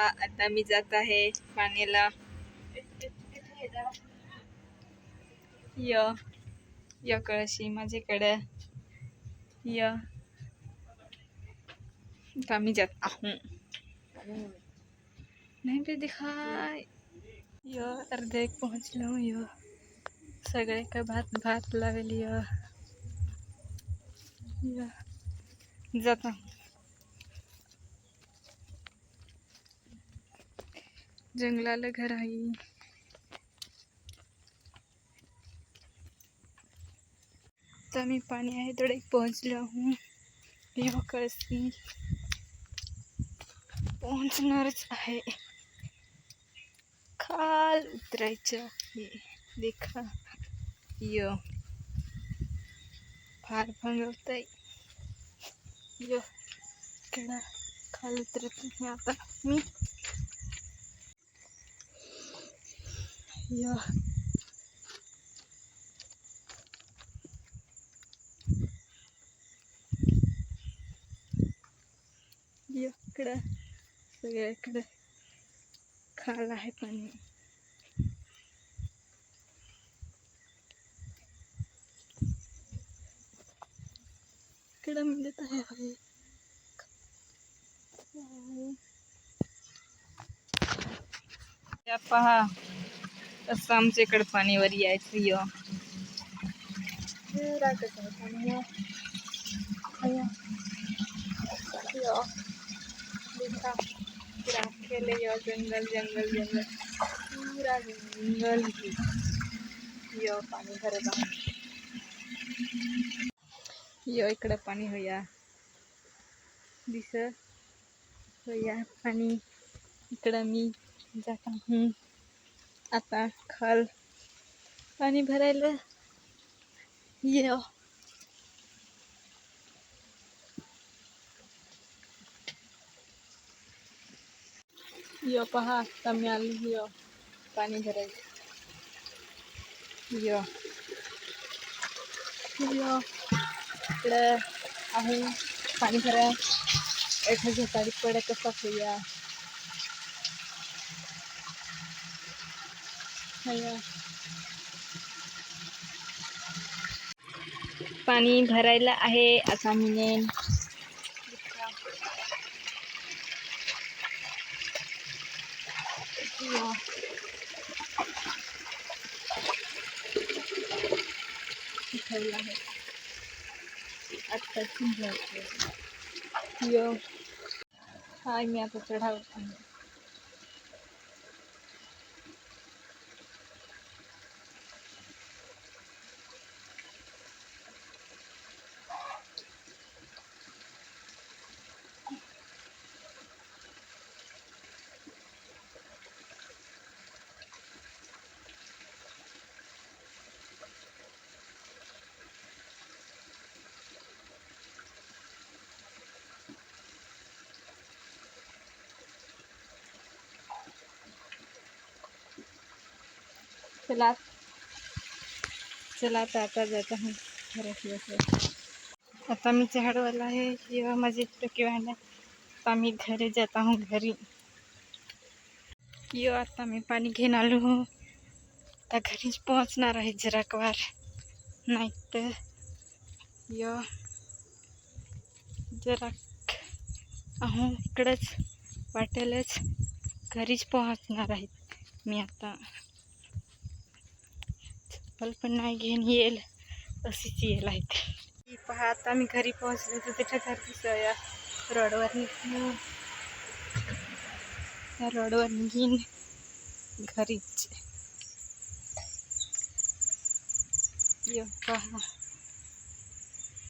आता मी जात आहे पाण्याला. य कळशी माझ्याकडे. आता मी जात आहो. नहीं पे दिखाय. अर्धे पहुंचलो. सगळे का भात भात लावेल. जाता जंगलाला घर आहे. तर मी पाणी आहे थोडे पोहोचलो हूँ. कळशी पोहोचणारच आहे. खाल उतरायचं आहे. देखा फार फंगवतय. इकडं खाल उतरत नाही आता मी. इकडं सगळ्याकडे खाल आहे पाणी. इकडं मिळत आहे. पहा तसं आमच्या इकडे पाणीवर यायचं. जंगल जंगल जंगल पूरा जंगल ही पाणी भरत आहे. इकडे पाणी होया दिस होया पाणी. इकडं मी जात हूँ आता खाल पाणी भरायला. पहा आता मी आली पाणी भरायला. इकडं आहे पाणी भराय. एका झोपाडी पडे कसा होया. पाणी भरायला आहे आता मी नेन. हाय मी आता चढावत. चला आता जाता हूँ. आता मी चढवायला आहे. माझी टोकी वाहन. आता मी घरी जाता हूँ घरी. आता मी पाणी घेऊन आलो हूँ. आता घरीच पोहोचणार आहे जरा कवार. नाही तर जरा आहो इकडंच वाटेलच घरीच पोहोचणार आहे मी आता. चप्पल पण नाही घेऊन येईल अशीच येईल आहे. पहा आता मी घरी पोहोचले तर तिथे घरची रोडवर निघीन घरीच. पहा